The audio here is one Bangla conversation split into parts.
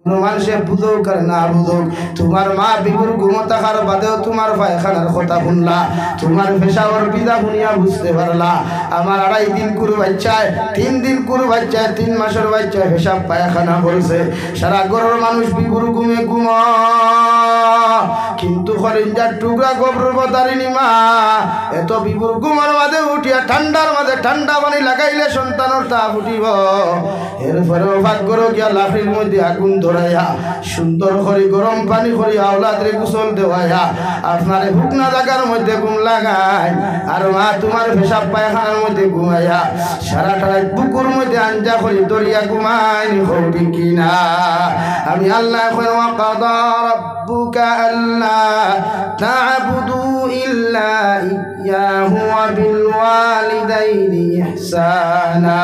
মানুষে বুঝুক আর না বুঝুক, তোমার মা বিগুর ঘুমো থাকার বাদেও তোমার পায়খানার কথা শুনলা, তোমার পেশাওয়ার বিদা শুনিয়া বুঝতে পারলা। আমার 2.5 দিন কুরু বাচ্চায়, 3 দিন কুরু বাচ্চায়, 3 মাসের বাচ্চায় পেশাব পায়খানা করছে। সারা ঘরের মানুষ বিগুর ঘুমে ঘুম, কিন্তু খরিঞ্জার টুকরা গবর বদারিনী মা এত বিগুর ঘুমের মাঝে উঠিয়া ঠান্ডার মাঝে ঠান্ডা পানি লাগাইলে সন্তানের তা ফুটিব। এরপরেও ভাগ্যর গিয়া লাফির মধ্যে আগুন ধরাইয়া সুন্দর করে গরম পানি করিয়া আওলাদরে গোসল দেওয়াইয়া আপনারে হুকনা জায়গার মধ্যে ঘুম লাগাই, আর মা তোমার পেশাব পায়খানার মধ্যে ঘুমাইয়া সারাটা রাত বুকুর মধ্যে আঞ্জা করে দরিয়া ঘুমাইনি হবি কিনা। আমি আল্লাহ এখন ওয়াকাদা রাব্বুকা আল্লা তা'বুদু ইল্লা ইয়াহু ওয়া বিল ওয়ালিদাইনি ইহসানা।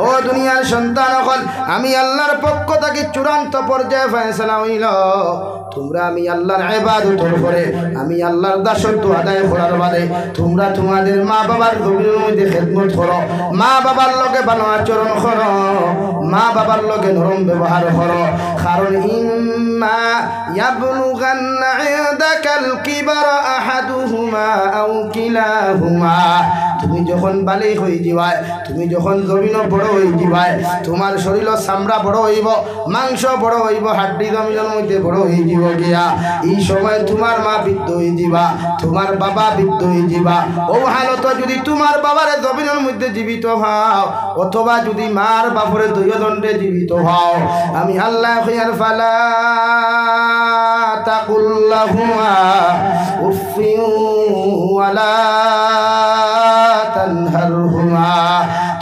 ও দুনিয়ার সন্তান হল, আমি আল্লাহর পক্ষ থেকে চূড়ান্ত পর্যায়ে ফয়সালা হইল, তোমরা আমি আল্লাহর ইবাদতের পরে আমি আল্লাহর দাসত্ব আদায় করার বাদে তোমরা তোমাদের মা বাবার গভীরের মধ্যে খেদমত করো, মা বাবার লগে ভালো আচরণ করো, মা বাবার লগে নরম ব্যবহার করো। কারণ ইম্মা ইয়াবলুগান্না ইনদাকাল কিবারা আহাদুহুমা আও কিলাহুমা, তুমি যখন বালিগ হয়ে যাবাই, তুমি যখন জমিন বড় হয়ে যাবাই, তোমার শরীর চামড়া বড় হইব, মাংস বড় হইব, হাড্ডি জমিনের মধ্যে বড় হয়ে যাব গিয়া, এই সময় তোমার মা বৃদ্ধ হয়ে যাবা, তোমার বাবা বৃদ্ধ হয়ে যাবা। ও হালত যদি তোমার বাবার জমিনের মধ্যে জীবিত হও, অথবা যদি মার বাপরে দৈয়দণ্ডে জীবিত হও, আমি আল্লাহ খিয়ার ফালা তাকুল লাহুমা উফিন ওয়ালা তানহারহুমা।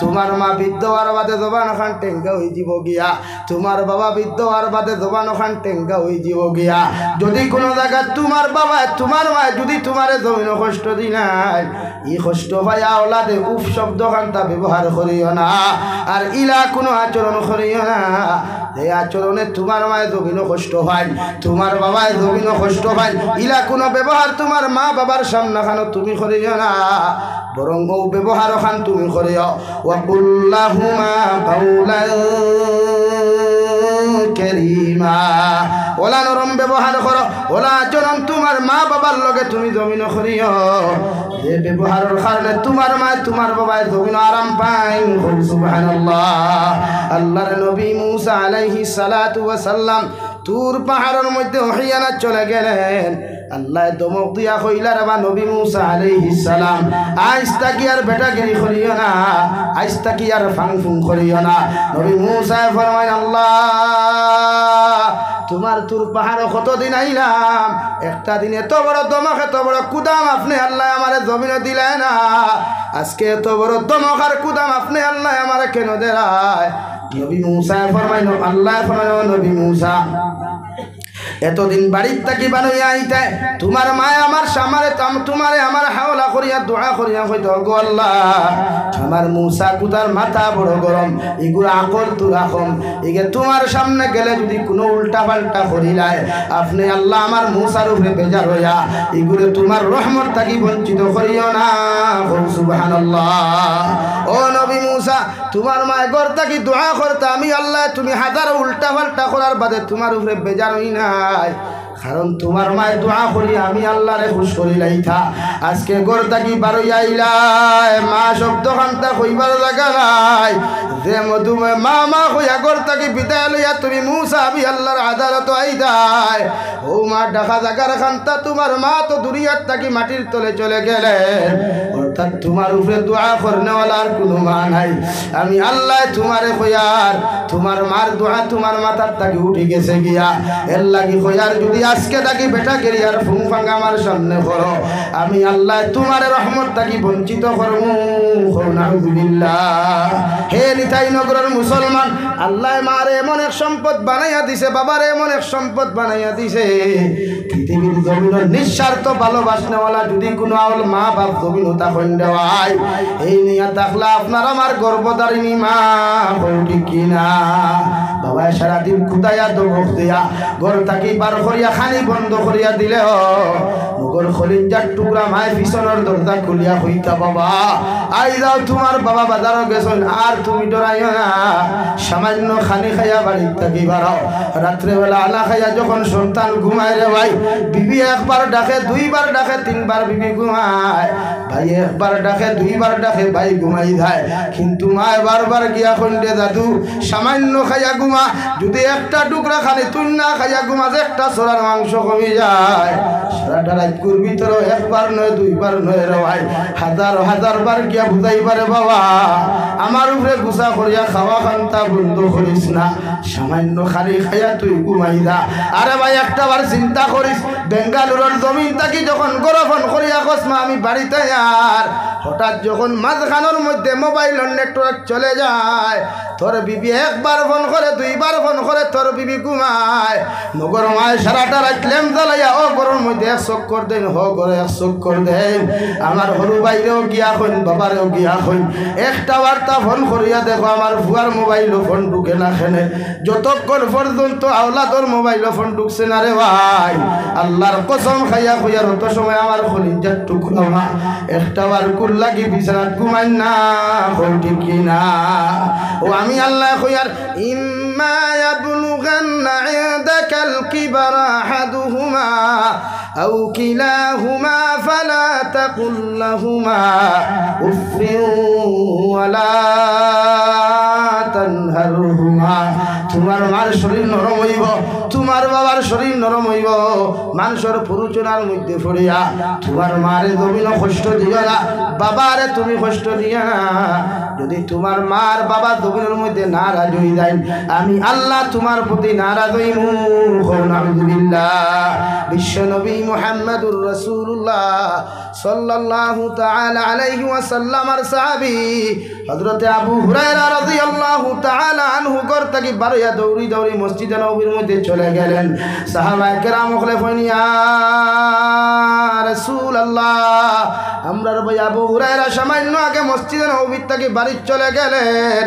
তোমার মা বৃদ্ধ হওয়ার বাদে জবান খান টেঙ্গা হয়ে যাব গিয়া, তোমার বাবা বৃদ্ধ হওয়ার বাদে জবান খান টেঙ্গা হয়ে যাব গিয়া। যদি কোনো জায়গা তোমার বাবা তোমার মা যদি তোমার জমিন কষ্ট দিলাই, এই কষ্ট ভাই আওলাদে উফ শব্দ খানটা ব্যবহার করিও না, আর ইলা কোনো আচরণ করিও না। এই আচরণে তোমার মায়ের জমিন কষ্ট হয়, তোমার বাবায় জমিন কষ্ট হয়, ইলা কোনো ব্যবহার তোমার মা বাবার সামনে খানো তুমি করিও না, বরং ও ব্যবহার খান তুমি করিও। ওয়াকুল লাহুমা কাওলান কারীমা, ওলা নরম ব্যবহার করো, ওলা আচরণ তোমার মা বাবার লগে তুমি জমিন করিও, যে ব্যবহারের কারণে তোমার মা তোমার বাবায় জমিন আরাম পায়। সুবহানাল্লাহ। আল্লাহর নবী মুসা আলাইহিস সালাতু ওয়াস সালাম তুর পাহাড়ের মধ্যে ওহিয়ানা চলে গেলেন। আল্লাহ দমক দিয়া কইলা রে বা নবী মুসা আলাইহিস সালাম, আজ তাকি আর বেটাগিরি করিও না, আজ তাকি আর ফাংফুং করিও না। নবী মুসা ফরমায়, আল্লাহ তোমার তুর পাহাড়ে কতদিন আইলাম, একটা দিন এত বড় দমক এত বড় কুদাম আপনি আল্লাহ আমারে জমিনে দিলেন না, আজকে এত বড় দমক আর কুদাম আপনি আল্লাহ আমারে কেন দেয়? নবী মুসা ফরমাইল, আল্লাহ ফরমাইল, নবী মুসা এতদিন বাড়ির থাকি বানাইয়া আইতে তোমার মায় আমার সামারে তোমারে আমার হাওলা করিয়া দোয়া করিয়া হইতো, গো আল্লাহ আমার মুসা কুদার মাথা বড় গরম, এগুলো আকল তু রাখম, এগে তোমার সামনে গেলে যদি কোনো উল্টা পাল্টা করিলাই আপনি আল্লাহ আমার মুসার উপরে বেজার হইয়া এগুলো তোমার রহমত থাকি বঞ্চিত করিও না। সুবহানাল্লাহ। ও নবী মুসা, তোমার মায় ঘর থাকি দোয়া করতে আমি আল্লাহ তুমি হাজার উল্টা পাল্টা করার বাদে তোমার উপরে বেজার হই নাই, কারণ তোমার মায়ের দোয়া করি আমি আল্লাহরে খুশ করি লাইথা। আজকে ঘর থাকি বারোই আইলাই, মা শব্দ খান্তা কইবার জায়গা নাই, যে মধুমে মা মা কইয়া ঘর থাকি বিদায় লইয়া তুমি মুসা আমি আল্লাহর আদালত আইদাই, ও মা ডাকা জায়গার খান্তা তোমার মা তো দুনিয়ার থাকি মাটির তলে চলে গেলেন, অর্থাৎ তোমার উপরে দোয়া করনেওয়ালার কোনো মা নাই। আমি আল্লাহ তোমারে কইয়ার তোমার মার দোয়া তোমার মাথার থাকি উঠে গেছে গিয়া, এর লাগি কইয়ার যদি আজকে থাকি বেটা গেরিয়ার ফুং ফাং আমার সামনে করো, আমি আল্লাহ তোমার রহমত থাকি বঞ্চিত করবো। নাউযুবিল্লাহ। হে নিতাই নগরের মুসলমান, আল্লাহ মারে এমন এক সম্পদ বানাইয়া দিছে, বাবারে এমন এক সম্পদ বানাইয়া দিছে, পৃথিবীর জমিনের নিঃস্বার্থ ভালোবাসনেওয়ালা যদি কোনো আওল মা বাপ জমিনতা খন্ডেওয়ায় এই নিয়ে থাকলে আপনার আমার গর্ভধারিণী মা ঠিক কিনা? হাওয়ায় সারাদিন কুদাইয়া দমক দিয়া ঘর থাকি বার করিয়া খানি বন্ধ করিয়া দিলেও মগর খলিজার টুকরা মায় পিছনের দরজা খুলিয়া হইতা বাবা আই যাও তোমার বাবা বাজারও গেছেন আর তুমি ডরাইও না সামান্য খানি খাইয়া বাড়ি থাকি বাড়াও রাত্রেবেলা আলা খাইয়া যখন সন্তান ঘুমায় রে ভাই বিবি একবার ডাকে দুইবার ডাকে তিনবার বিবি ঘুমায় ভাই একবার ডাকে দুইবার ডাকে ভাই ঘুমাই যায় কিন্তু মায় বারবার গিয়া কইলে দাদু সামান্য খাইয়া ঘুমা যদি একটা টুকরা খানি তুই না খাইয়া ঘুমা যে একটা চোরার মাংস কমে যায় সারাটা রাত করবি তোর একবার নয় দুইবার নয় রে ভাই হাজার হাজার বার গিয়া বুঝাইবারে বাবা আমার উপরে গুছা করিয়া খাওয়া খান্তা বন্ধ করিস না সামান্য খালি খাইয়া তুই ঘুমাই যা আরে ভাই একটা বার চিন্তা করিস বেঙ্গালুরের জমিন থাকি যখন গরফন করিয়া কসমা আমি বাড়িতে আর হঠাৎ যখন মাঝখানোর মধ্যে মোবাইলের নেটওয়ার্ক চলে যায় তোর বিবি একবার ফোন করে দুইবার ফোন করে তোর বিবি ঘুমায় মগর মায় সারাটা রাত ল্যাম্প জ্বালাইয়া ও ঘরের মধ্যে এক চক্কর দেন হ করে এক চক্কর দেন আমার হরু বাইরেও গিয়া হইন বাবারেও গিয়া হইন একটা বার্তা ফোন করিয়া দেখো আমার ভুয়ার মোবাইলও ফোন ঢুকে না খেনে যতক্ষণ পর্যন্ত আওলাদর মোবাইলও ফোন ঢুকছে না রে ভাই আল্লাহর কসম খাইয়া খুইয়ার অত সময় আমার খলিজার টুকরা মা একটা বার কুল লাগি বিছানাত ঘুমাই না ঠিক কিনা ও আমি আল্লাহ খুইয়ার ইম্মা ইয়াবলুগান্না ইনদাকাল কিবারা আহাদুহুমা আও কিলাহুমা ফালা তাকুল লাহুমা উফিন ওয়ালা তানহারহুমা তোমার মার শরীর নরম হইব তোমার বাবার শরীর নরম হইব মানুষের পুরুচনার মধ্যে পড়িয়া তোমার মারে জমিন কষ্ট দিও না বাবারে তুমি কষ্ট দিও না যদি তোমার মার বাবা জমিনের মধ্যে নারাজ হয়ে যায় আমি আল্লাহ তোমার প্রতি নারাজ হইমু আলহামদুলিল্লাহ বিশ্ব নবী মুহাম্মদুর রাসূলুল্লাহ সাল্লাল্লাহু তাআলা আলাইহি ওয়াসাল্লামের সাহাবী হযরত আবু হুরায়রা রাদিয়াল্লাহু তাআলা আনহু ঘর থেকে বারইয়া দৌড়ি দৌড়ি মসজিদে নববীর মধ্যে চলে গেলেন সাহাবায়ে কেরাম বলে ইয়া রাসূলুল্লাহ আমরার ভাই আবু হুরায়রা সামান্য আগে মসজিদে নববীর থেকে বাড়ি চলে গেলেন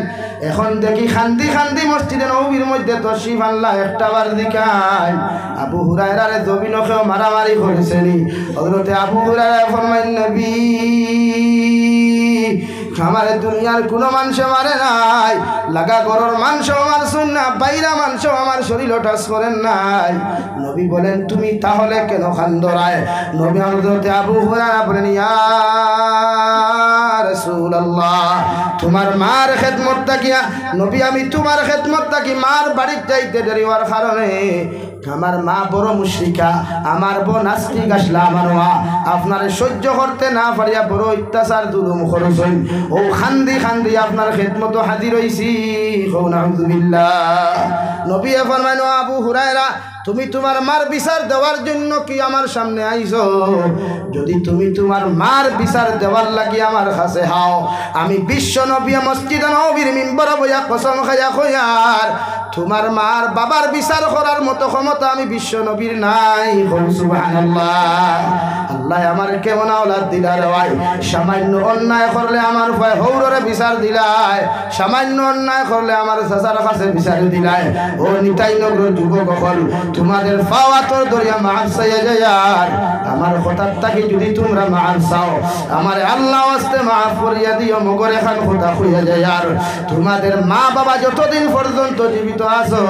এখন দেখি খান্দি খান্দি মসজিদে নববীর মধ্যে তশরিফ আনলা একটা বার দেখায় আবু হুরায়রার জমিনকেও মারামারি করেছেনি হযরত আবু হুরায়রা ফরমাইন নবী আমার দুনিয়ার কোনো মানুষ মারে নাই লাগা ঘরের মানুষ আমার শুন না বাইরা মানুষ আমার শরীর টাচ করেন নাই নবী বলেন তুমি তাহলে কেন খান্দরায় নবী হযরত আবু হুরায়রা বলেন ইয়া রাসূলুল্লাহ তোমার মার খেদমত তাকিয়া নবী আমি তোমার খেদমত তাকি মার বাড়িতে যাইতে দেরি হওয়ার কারণে আমার মা বড় মুশরিকা আমার বোন নাস্তিক আসলা আমার মা আপনারে সহ্য করতে না পারিয়া বড় অত্যাচার জুলুম করছেন ও খান্দি খান্দি আপনার খেদমত হাজির হইছি আলহামদুলিল্লাহ নবী ফরমাইন আবু হুরায়রা তুমি তোমার মার বিচার দেওয়ার জন্য কি আমার সামনে আইছো যদি তুমি তোমার মার বিচার দেওয়ার লাগি আমার কাছে হাও আমি বিশ্ব নবী মসজিদে নববীর মিম্বরে বইয়া কসম খাইয়া কইয়ার তোমার মার বাবার বিচার করার মতো ক্ষমতা আমি বিশ্ব নবীর নাই সুবহানাল্লাহ আল্লাহ আমার কেমন আওলাদ দিলার ভাই সামান্য অন্যায় করলে আমার ভাই হৌররে বিচার দিলাই সামান্য অন্যায় করলে আমার চাচার কাছে বিচার দিলাই ও নিতাই নগর যুবক হল তোমাদের পাওয়া তোর দরিয়া মাফ চাইয়া যায়ার আমার হঠাৎ থাকি যদি তোমরা মাফ চাও আমার আল্লাহ আস্তে মাফ করিয়া দিও মগর এখন কথা হইয়া যায়ার তোমাদের মা বাবা যতদিন পর্যন্ত জীবিত আছো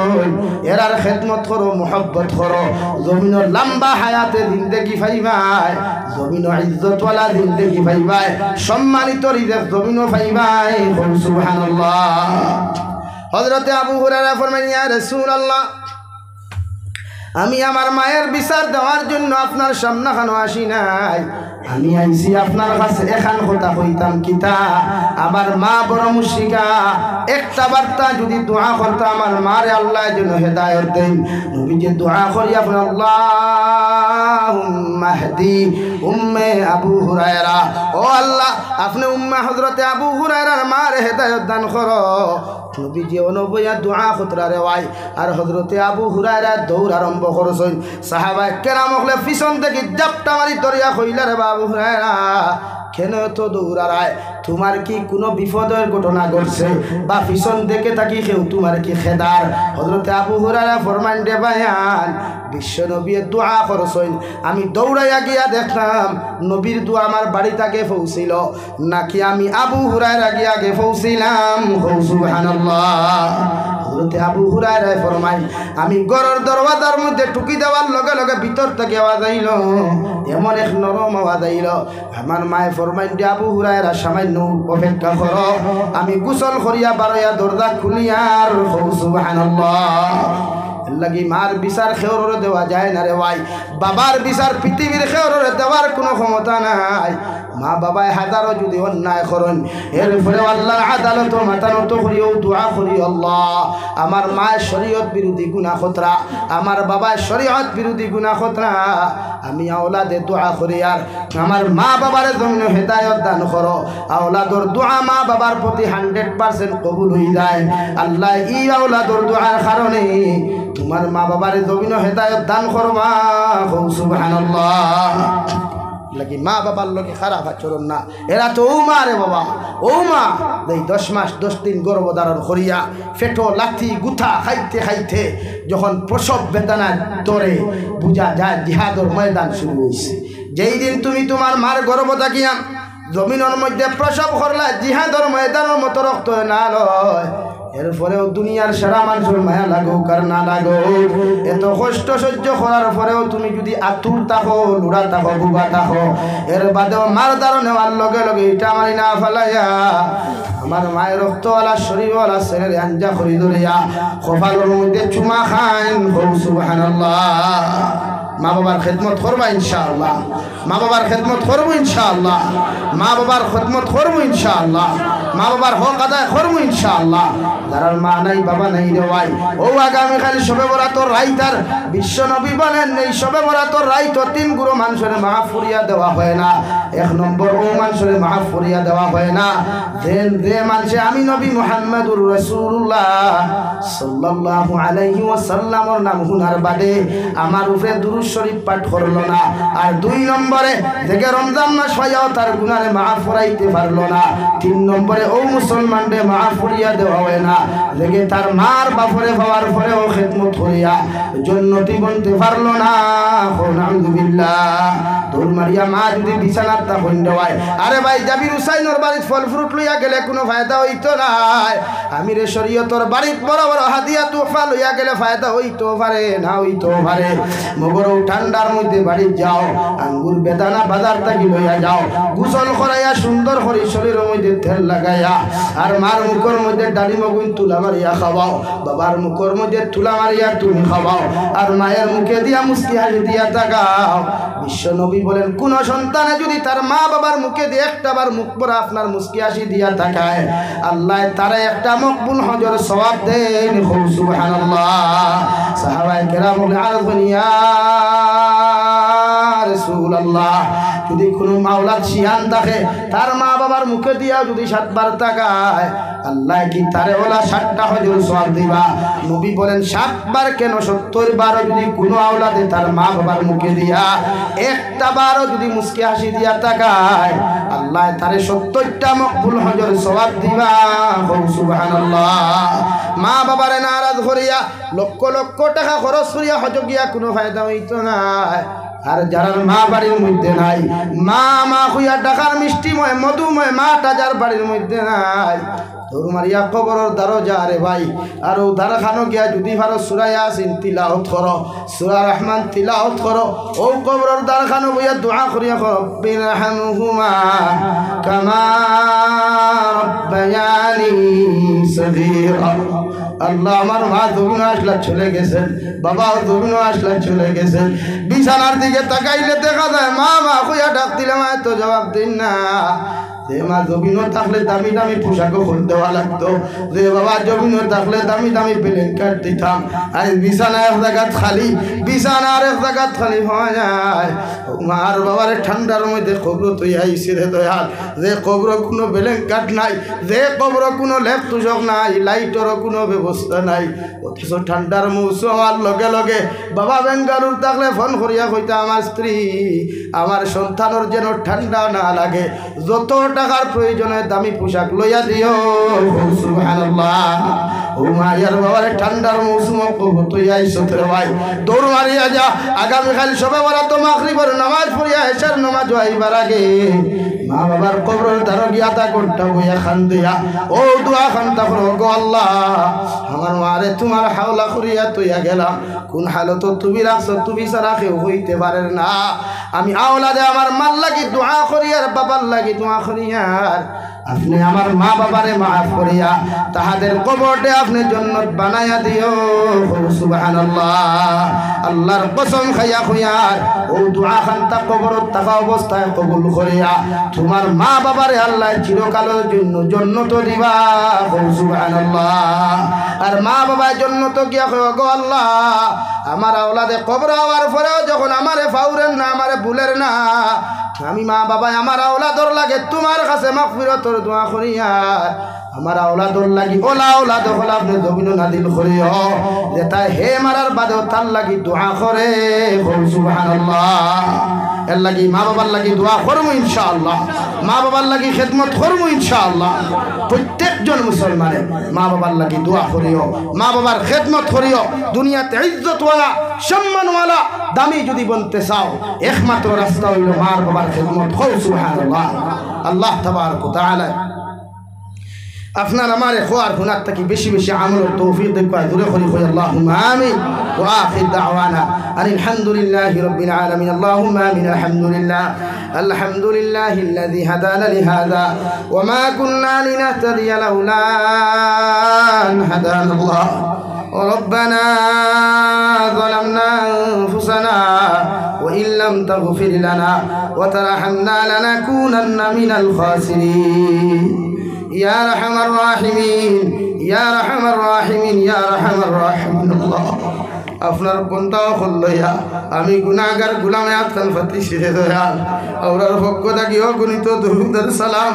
এরার খেদমত করো মোহব্বত করো জমিনের লম্বা হায়াতে জিন্দেগি পাইবাই জমিনের ইজ্জতওয়ালা জিন্দেগি পাইবাই সম্মানিত রিজেক জমিনও পাইবাই সুবহানাল্লাহ হযরত আবু হুরায়রা ফরমাইলেন ইয়া রাসূলুল্লাহ আমি আমার মায়ের বিচার দেওয়ার জন্য আপনার সামনে খানো আসি নাই আমি আইছি আপনার কাছে এখান কথা কইতাম কিতা আমার মা বড় মুশরিকা একটা বার্তা যদি দোয়া করতে আমার মারে আল্লাহ যেন হেদায়েত দেন নবী যে দোয়া করি আপনার আল্লাহুম্মা হদি উম্মে আবু হুরায়রা ও আল্লাহ আপনি উম্মে হযরতে আবু হুরায়রার মারে হেদায়েত দান করো নবী যে অনুবয়া দোয়া খতরা রে ভাই আর হযরতে আবু হুরায়রা দৌড় আরম্ভ করছেন সাহাবায়ে কেরাম হলে পিছন থেকে জাপটা মারি দরিয়া কইলা রে আবু হুরায়রা কেন তো দৌড়ায়? তোমার কি কোনো বিপদের ঘটনা ঘটছে বা পিছন দেখে থাকি কেউ তোমার কি খেদার? হযরতে আবু হুরায়রা ফরমান দে বায়ান বিশ্ব নবীর দোয়া করছেন, আমি দৌড়াইয়া গিয়া দেখলাম নবীর দোয়া আমার বাড়ি থেকে পৌঁছিল নাকি আমি আবু হুরায়রা গিয়া আগে পৌঁছিলাম। সুবহানাল্লাহ। হযরতে আবু হুরায়রা ফরমায় আমি ঘরের দরওয়াজার মধ্যে টুকি দেওয়ার লগে লগে ভিতর থেকে আওয়াজ আইল, এমন এক নরম আওয়াজ আইল। আমার মায়ে ফরমাই দে আবু হুরায়রা সামান্য অপেক্ষা করো, আমি গোসল করিয়া বারোয়া দরজা খুলিয়ার। সুবহানাল্লাহ। লাগি মার বিচার খেওরে দেওয়া যায় না রে ভাই, বাবার বিচার পৃথিবীর খেওরে দেওয়ার কোনো ক্ষমতা নাই। মা বাবায় হাজারো যদি অন্যায় করেন এরপরে আল্লাহর আদালত মাথা নত করিও দোয়া করি, আল্লাহ আমার মায়ের শরীয়ত বিরোধী গুনাহ খতরা, আমার বাবার শরীয়ত বিরোধী গুনাহ খতরা, আমি আওলাদে দোয়া করি আর আমার মা বাবার জন্য হেদায়েত দান করো। আওলাদর দোয়া মা বাবার প্রতি 100% কবুল হয়ে যায়। আল্লাহ এই আওলাদর দোয়ার কারণে তোমার মা বাবার জমিন হেদায়েত দান করবা। সুবহানাল্লাহ। লাগি মা বাবার লোকে খারাপ আচরণ না, এরা তো ও মা রে বাবা, ও মা এই 10 মাস 10 দিন গর্ভধারণ করিয়া ফেটো লাথি গুথা খাইতে খাইতে যখন প্রসব বেদনা ধরে বুঝা যায় জিহাদর ময়দান শুরু হয়েছে। যেই দিন তুমি তোমার মার গর্ভ থাকিয়া জমিনের মধ্যে প্রসব করলা, জিহাদর ময়দানের মতো রক্ত না লয়, এরপরেও দুনিয়ার সারা মানুষের মায়া লাগুক আর না লাগুক, এত কষ্ট সহ্য করার পরেও তুমি যদি আতুর থাকো, লুড়া থাকো, বুবা থাকো, এর বাদেও মার দ্বারা নেওয়ার লগে লগে ইটা মারি না ফেলাইয়া আমার মায়ের রক্তওয়ালা শরীরওয়ালা ছেলের আঞ্জা করি ধরিয়া কপালের মধ্যে চুমা খাইন। সুবহানাল্লাহ। মা বাবার খেদমত করবা ইনশাআল্লাহ, মা বাবার খেদমত করবো ইনশাআল্লাহ, মা বাবার খেদমত করবো ইনশাআল্লাহ, মা বাবার হক আদায় করবো ইনশাআল্লাহ। যারা মা নাই বাবা নাই রে ভাই, ও আগামীকাল শবে বরাতর রাইতার বিশ্ব নবী বলেন এই শবে বরাতর রাইত 3 গুরু মানুষের মাফ করিয়া দেওয়া হয় না। 1 নম্বর ও মানুষের মাফ করিয়া দেওয়া হয় না যে মানুষে আমি নবী মুহাম্মদুর রাসূলুল্লাহ সাল্লাল্লাহু আলাইহি ওয়াসাল্লামর নাম হুনার বাদে আমার উপরে দুরূদ শরীফ পাঠ করলো না। আর 2 নম্বরে দেখে রমজান মাস হইয়াও তার গুনাহে মাফ করাইতে পারলো না। 3 নম্বরে ও মুসলমানরে মাফ করিয়া দেওয়া হয় না লেগে তার মার বাপরে পাওয়ার পরেও খেদমত করিয়া জান্নাতি বনতে পারলো না। আলহামদুলিল্লাহ। দৌড় মারিয়া মা যদি বিছানার তা বন্ধ হয়, আরে ভাই জাবির হুসাইনের বাড়ির ফল ফ্রুট লইয়া গেলে কোনো ফায়দা হইতো না। আমিরে শরীয়তর বাড়ির বড় বড় হাদিয়া তোফা লইয়া গেলে ফায়দা হইতো পারে না হইতো পারে। মগর ঠান্ডার মধ্যে বাড়ি যাও, আঙ্গুর বেদানা বাজার থেকে লইয়া যাও, গোসল করাইয়া সুন্দর করে শরীরের মধ্যে তেল লাগাইয়া আর মার মুখের মধ্যে ডালিম গুণ তুলা মারিয়া খাওয়াও, বাবার মুখের মধ্যে তুলা মারিয়া তুমি খাওয়াও, আর মায়ের মুখে দিয়া মুস্কি হাসি দিয়া তাকাও। বিশ্ব নবী বলেন কোন সন্তানে যদি তার মা বাবার মুখে দিয়ে একটাবার মুখ পরে আপনার মুস্কি হাসি দিয়া তাকায়, আল্লাহ তারা একটা মকবুল হজর সওয়াব দেন। সুবহানাল্লাহ। সাহাবায়ে কেরাম আরজুন ইয়া রাসূলুল্লাহ, যদি কোনো মাওলাদ শিয়ান থাকে তার মা বাবার মুখে দিয়া যদি 7 বার তাকায়, আল্লাহ কি তারে ওলা 7টা হজর সওয়াব দিবা? নবী বলেন 7 বার কেন 70 বার যদি কোনো আওলাদে তার মা বাবার মুখে দিয়া একটা বারও যদি মুস্কি হাসি দিয়া তাকায়, আল্লাহ তারে 70টা মকবুল হজর সওয়াব দিবা। সুবহানাল্লাহ। মা বাবারে নারাজ করিয়া লক্ষ লক্ষ টাকা খরচ করিয়া হজ গিয়া কোনো ফায়দা হইতো না। আর যারা মা বাড়ির মধ্যে নাই, মা মা হইয়া ডাকার মিষ্টিময় মধুময় মাটা যার বাড়ির মধ্যে নাই, তোর মারিয়া কবরের দ্বারো যা রে ভাই, আর ও দ্বার খানো গিয়া যদি ভারো সূরা ইয়াসিন তিলাওয়াত করো, সূরা রহমান তিলাওয়াত করো, ও কবরের দ্বার খানো বইয়া দোয়া করিয়া করো রব্বিরহামহুমা কামা রব্বায়ানি সগীরা। আল্লাহ আমার মা দুগুণ আসলা চলে গেছেন, বাবা দুগুণ আসলা চলে গেছেন, বিছানার দিকে তাকাইলে দেখা যায় মা মা কইয়া ডাক দিলে মা তো জবাব দিন না। যে মা জমিনও থাকলে দামি দামি পোশাকও খুল দেওয়া লাগতো, যে বাবা জমিনও থাকলে দামি দামি ব্ল্যাঙ্কেট দিতাম। আর বিছানা এক জায়গাত খালি, বিছানা আর এক জায়গাত খালি হয়ে যায়। মার বাবার ঠান্ডার মধ্যে কবর তুই আইসি রে দয়াল, যে কবর কোনো ব্ল্যাঙ্কেট নাই, যে কবর কোনো লেপ তুষক নাই, লাইটেরও কোনো ব্যবস্থা নাই। অথচ ঠান্ডার মৌসুম হওয়ার লগে লগে বাবা বেঙ্গালুর থাকলে ফোন করিয়া কইতা আমার স্ত্রী আমার সন্তানের যেন ঠান্ডা না লাগে, যত টাকার প্রয়োজনে দামি পোশাক লইয়া দিও। সুবহানাল্লাহ। ও মায়ের বাবার ঠান্ডার মৌসুম কবর তুই আইসো রে ভাই, দৌড় মারিয়া যা। আগামীকাল সবে বরাত মাগরিবের নামাজ পড়িয়া এশার নামাজ হইবার আগে মা বাবার কবরের দ্বারা গিয়া তা করতে বইয়া খান দিয়া ও দোয়া খান তা করো, গো আল্লাহ আমার মারে তোমার হাওলা করিয়া তুইয়া গেলাম, কোন হালত তুমি রাখছো, তুমি ছাড়া কেউ হইতে পারে না। আমি আওলাদে আমার মাল লাগি দোয়া করিয়ার, বাবার লাগি দোয়া করিয়ার, আপনি আমার মা বাবারে মাফ করিয়া তাহাদের কবরটে আপনি জান্নাত বানায়া দিও। সুবহানাল্লাহ। আল্লাহর কসম খাইয়া খুইয়ার ও দোয়া খান্তা কবরত থাকা অবস্থায় কবুল করিয়া তোমার মা বাবারে আল্লাহ চিরকালের জন্য জান্নাত দিবা। সুবহানাল্লাহ। আর মা বাবার জান্নাত গিয়া কয়, গো আল্লাহ আমার আওলাদে কবর হওয়ার পরেও যখন আমারে ফাউরেন না, আমারে ভুলের না, আমি মা বাবা আমার আওলাদর লাগে তোমার কাছে মাগফিরাতের দোয়া করিয়ার, আমার আওলাদর লাগি ওলা আওলাদ হল আপনি জমিন নাদিল করিও, যে তাই হে মারার বাদেও তার লাগি দোয়া করে। সুবহানাল্লাহ। এর লাগি মা বাবার লাগি দোয়া করবো ইনশাআল্লাহ, মা বাবার লাগি খেদমত করবো ইনশাআল্লাহ। প্রত্যেকজন মুসলমানের মা বাবার লাগি দোয়া করিও, মা বাবার খেদমত করিও। দুনিয়াতে ইজ্জতওয়ালা সম্মানওয়ালা দামি যদি বলতে চাও একমাত্র রাস্তা হইল মার বাবার খেদমত করো। সুবহানাল্লাহ। আল্লাহ তাবারক ওয়া তাআলা আপনার আমার খোয়ার গুনার থেকে বেশি বেশি আমলের তৌফিক দেখায়, দূরে করি কই আল্লাহুম্মা আমিন। ওয়া আখির দাওয়ানা আলহামদুলিল্লাহি রাব্বিল আলামিন। আল্লাহুম্মা আমিন। আলহামদুলিল্লাহ আলহামদুলিল্লাহিল্লাযী হাদানা লিহাযা ওয়া মা কুন্না লিনাহতাদিয়া লাউলা আন হাদানাল্লাহ। ربنا ظلمنا أنفسنا وإن لم تغفر لنا وترحمنا لنكونن من الخاسرين يا أرحم الراحمين يا أرحم الراحمين يا أرحم الراحمين। الله আপনার কোনটাও করলইয়া আমি গুনাহগার গোলামে আতকান ফাতি শিরে দয়াল আমরার পক্ষ থাকি অগণিত দরুদের সালাম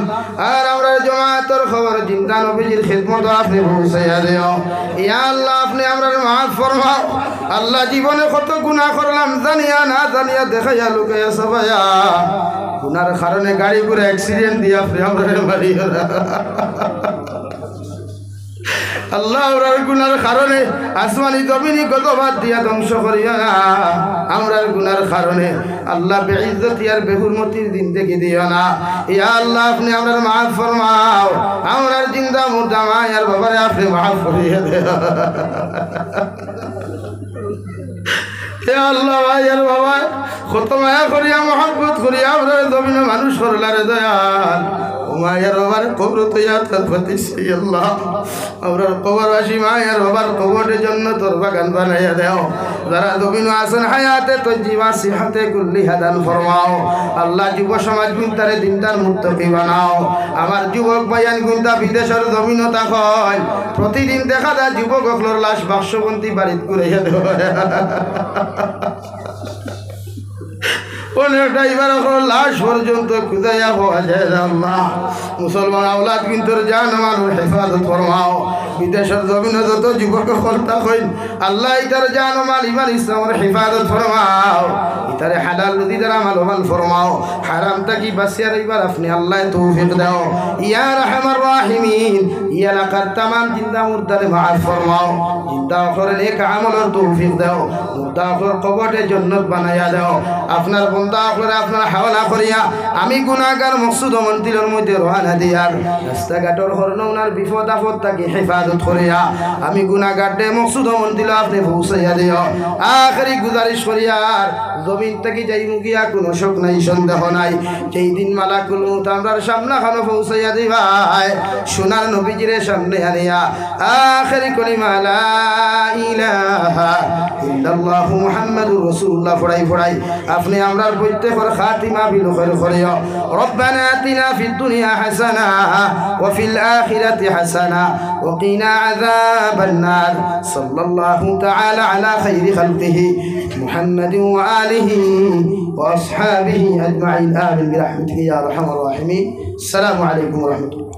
আর আমরার জামাতের খবর জিন্দা নবীজির খিদমত আপনি পৌঁছাইয়া দিও। ইয়া আল্লাহ আপনি আমরার মাফ ফরমাও। আল্লাহ জীবনে কত গুনাহ করলাম জানিয়া না জানিয়া দেখাইয়া লুকাইয়া সবাইয়া, গুনার কারণে গাড়ি ঘুরে অ্যাক্সিডেন্ট দিয়া আপনি আমরার মারিয়া আল্লাহ আমরার গুনার কারণে আসমানি জমিনি গজবাদ দিয়া ধ্বংস করিয়া না, আমরার গুনার কারণে আল্লাহ বেইজ্জতি আর বেহুরমতির দিন থেকে দিও না। ইয়া আল্লাহ আপনি আমরার মাফ ফরমাও। আমরার জিন্দা মুর্দা মায়ের বাবারে আপনি মাফ করিয়া দেও। হে আল্লাহ ভাইয়ের বাবা কত মায়া করিয়া মহব্বত করিয়া আমরা জমিন মানুষ করলারে দয়াল মায়ের বাবার কবর তৈয়া তার প্রতি আল্লাহ আমরা কবরবাসী মায়ের বাবার কবরের জন্য তোর বাগান বানাইয়া দেও। যারা জমিন আসেন হায়াতে তো জীবা সিহাতে কুল্লি হাদান ফরমাও। আল্লাহ যুব সমাজ গুনতারে দিনটার মুত্তাকি বানাও। আমার যুবক ভাইয়ান গুনতা বিদেশের জমিনও তাকয় প্রতিদিন দেখা যায় যুবক অকলর লাশ বাক্সবন্তি বাড়িত ঘুরাইয়া দেওয়া অনেকটা এবার লাশ পর্যন্ত খুঁজাইয়া হওয়া যায় আল্লাহ। মুসলমান আওলাদ কিন্তু জান মানুষ হেফাজত ফরমাও। বিদেশের জমিনে যত যুবক কর্তা হইন আল্লাহ ইতার জান মাল ইমান ইসলামের হেফাজত ফরমাও। ইতারে হালাল রুজি দ্বারা মাল ফরমাও। হারাম থাকি বাঁচিয়া রইবার আপনি আল্লাহ তৌফিক দাও। ইয়া রাহমার রাহিমিন ইয়া এলাকার তামাম জিন্দা মুর্দারে মাফ ফরমাও। জিন্দা করে নেক আমলের তৌফিক দাও। মুর্দা করে কবরে জান্নাত বানাইয়া দাও। আপনার বন্দা করে আপনার হাওলা করিয়া আমি গুনাহগার মকসুদ মন্দিরের মধ্যে রওনা দিয়ার রাস্তাঘাটর হরণ ওনার বিপদ আপদ থাকি হেফাজত করিয়া আমি গুনাহগার দে মকসুদ মন্দিরে আপনি পৌঁছাইয়া দিও। আখেরি গুজারিশ করিয়ার জমিন থেকে যাই মুগিয়া কোনো শোক নাই সন্দেহ নাই। যেই দিন মালাকুল মউত আমরার সামনে খানো পৌঁছাইয়া দিবাই সোনার নবীজির সামনে আনিয়া আখেরি কলিমা লা ইলাহা ইল্লাল্লাহু মুহাম্মাদুর রাসূলুল্লাহ পড়াই পড়াই আপনি আমরার প্রত্যেকের খাতিমা বিল খায়র করিও রব্বানা আতিনা ফিদ দুনিয়া হাসানা ওয়া ফিল আখিরাতি হাসানা ওয়া কিনা আযাবান নার সাল্লাল্লাহু তাআলা আলা খায়রি খালকিহি মুহাম্মাদিন ওয়া আলিহি ওয়া আসহাবিহি আজমাইন আমিন বিরহমাতিকা ইয়া আরহামার রাহিমিন আসসালামু আলাইকুম ওয়া রাহমাতুল্লাহ